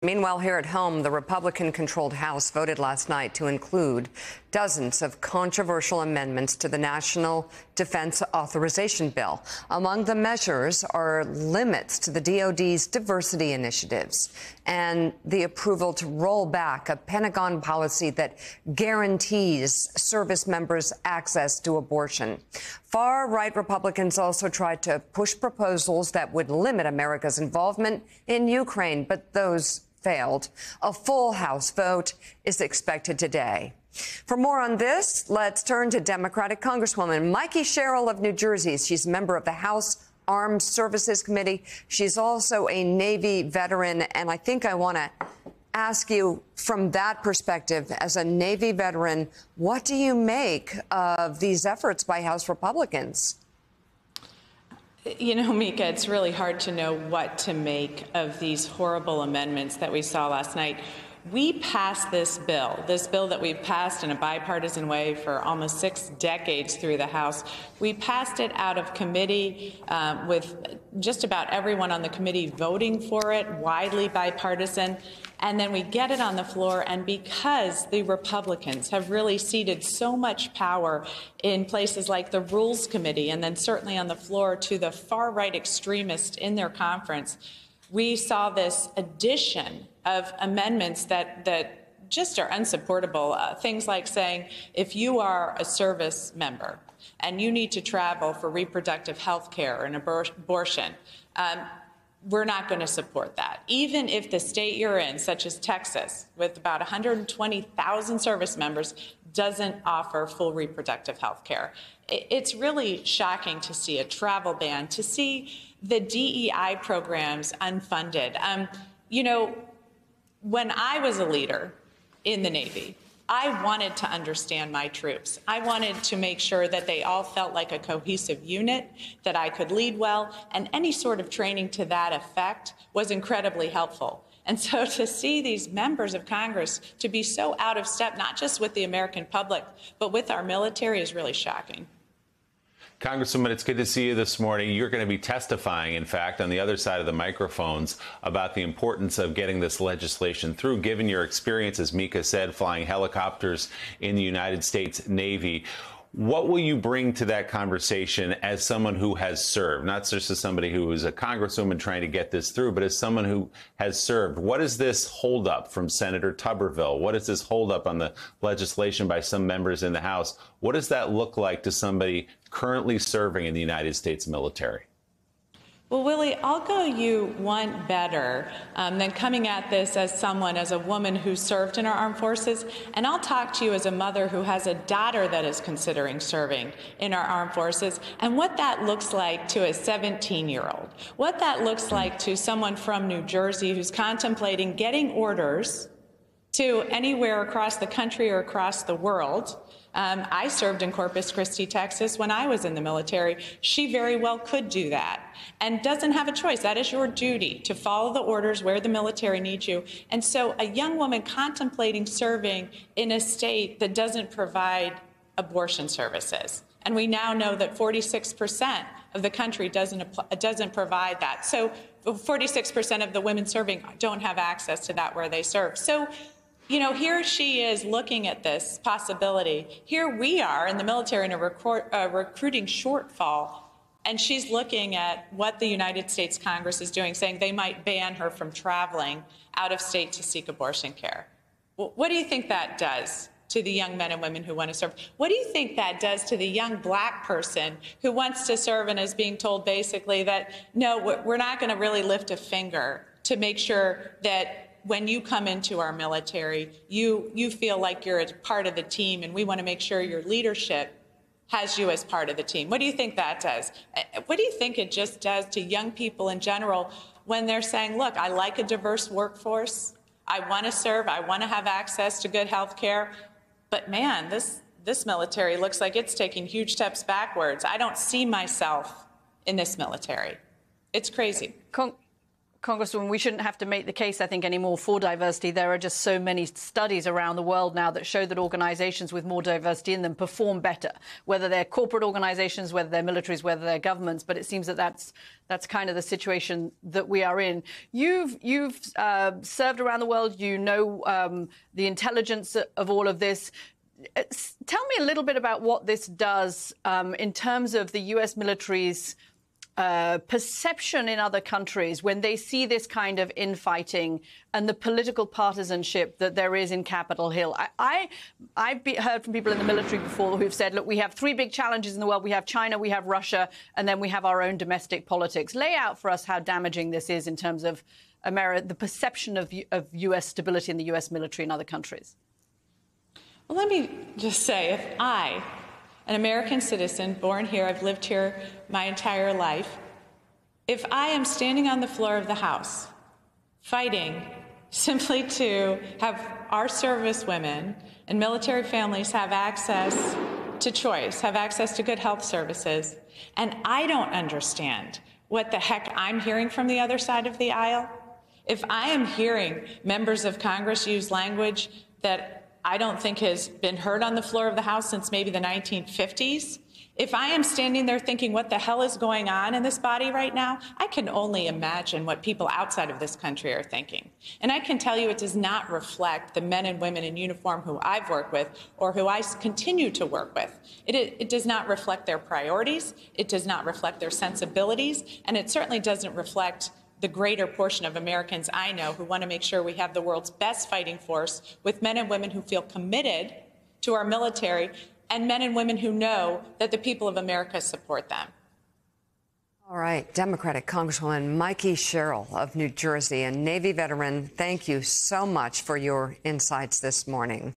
Meanwhile, here at home, the Republican-controlled House voted last night to include dozens of controversial amendments to the National Defense Authorization Bill. Among the measures are limits to the DoD's diversity initiatives and the approval to roll back a Pentagon policy that guarantees service members access to abortion. Far-right Republicans also tried to push proposals that would limit America's involvement in Ukraine, but those failed. A full House vote is expected today. For more on this, let's turn to Democratic Congresswoman Mikey Sherrill of New Jersey. She's a member of the House Armed Services Committee. She's also a Navy veteran, and I think I want to ask you from that perspective, as a Navy veteran, what do you make of these efforts by House Republicans? You know, Mika, it's really hard to know what to make of these horrible amendments that we saw last night. We passed this bill that we've passed in a bipartisan way for almost 6 decades through the House. We passed it out of committee with just about everyone on the committee voting for it, widely bipartisan. And then we get it on the floor, and because the Republicans have really ceded so much power in places like the Rules Committee and then certainly on the floor to the far-right extremists in their conference, we saw this addition of amendments that just are unsupportable. Things like saying if you are a service member and you need to travel for reproductive health care or an abortion, we're not going to support that. Even if the state you're in, such as Texas, with about 120,000 service members, doesn't offer full reproductive health care. It's really shocking to see a travel ban, to see the DEI programs unfunded. You know, when I was a leader in the Navy, I wanted to understand my troops. I wanted to make sure that they all felt like a cohesive unit, that I could lead well, and any sort of training to that effect was incredibly helpful. And so to see these members of Congress to be so out of step, not just with the American public, but with our military, is really shocking. Congresswoman, it's good to see you this morning. You're going to be testifying, in fact, on the other side of the microphones about the importance of getting this legislation through, given your experience, as Mika said, flying helicopters in the United States Navy. What will you bring to that conversation as someone who has served, not just as somebody who is a congresswoman trying to get this through, but as someone who has served? What is this holdup from Senator Tuberville? What is this holdup on the legislation by some members in the House? What does that look like to somebody currently serving in the United States military? Well, Willie, I'll go you one better than coming at this as someone, as a woman who served in our armed forces. And I'll talk to you as a mother who has a daughter that is considering serving in our armed forces, and what that looks like to a 17-year-old, what that looks like to someone from New Jersey who's contemplating getting orders to anywhere across the country or across the world. I served in Corpus Christi, Texas, when I was in the military. She very well could do that and doesn't have a choice. That is your duty, to follow the orders where the military needs you. And so a young woman contemplating serving in a state that doesn't provide abortion services, and we now know that 46% of the country doesn't provide that. So 46% of the women serving don't have access to that where they serve. So, you know, here she is looking at this possibility. Here we are in the military in a recruiting shortfall, and she's looking at what the United States Congress is doing, saying they might ban her from traveling out of state to seek abortion care. What do you think that does to the young men and women who want to serve? What do you think that does to the young black person who wants to serve and is being told basically that, no, we're not going to really lift a finger to make sure that when you come into our military, you feel like you're a part of the team, and we want to make sure your leadership has you as part of the team? What do you think that does? What do you think it just does to young people in general when they're saying, look, I like a diverse workforce, I want to serve, I want to have access to good health care, but man, this military looks like it's taking huge steps backwards. I don't see myself in this military. It's crazy. Congresswoman, we shouldn't have to make the case, I think, anymore for diversity. There are just so many studies around the world now that show that organizations with more diversity in them perform better, whether they're corporate organizations, whether they're militaries, whether they're governments. But it seems that that's kind of the situation that we are in. You've served around the world. You know the intelligence of all of this. Tell me a little bit about what this does in terms of the U.S. military's perception in other countries when they see this kind of infighting and the political partisanship that there is in Capitol Hill. I've heard from people in the military before who've said, look, we have three big challenges in the world. We have China, we have Russia, and then we have our own domestic politics. Lay out for us how damaging this is in terms of the perception of U.S. stability in the U.S. military in other countries. Well, let me just say, if I, an American citizen, born here, I've lived here my entire life, if I am standing on the floor of the House fighting simply to have our service women and military families have access to choice, have access to good health services, and I don't understand what the heck I'm hearing from the other side of the aisle, if I am hearing members of Congress use language that I don't think has been heard on the floor of the House since maybe the 1950s. If I am standing there thinking, what the hell is going on in this body right now, I can only imagine what people outside of this country are thinking. And I can tell you it does not reflect the men and women in uniform who I've worked with or who I continue to work with. It does not reflect their priorities. It does not reflect their sensibilities. And it certainly doesn't reflect the greater portion of Americans I know who want to make sure we have the world's best fighting force with men and women who feel committed to our military and men and women who know that the people of America support them. All right. Democratic Congresswoman Mikey Sherrill of New Jersey, and Navy veteran, thank you so much for your insights this morning.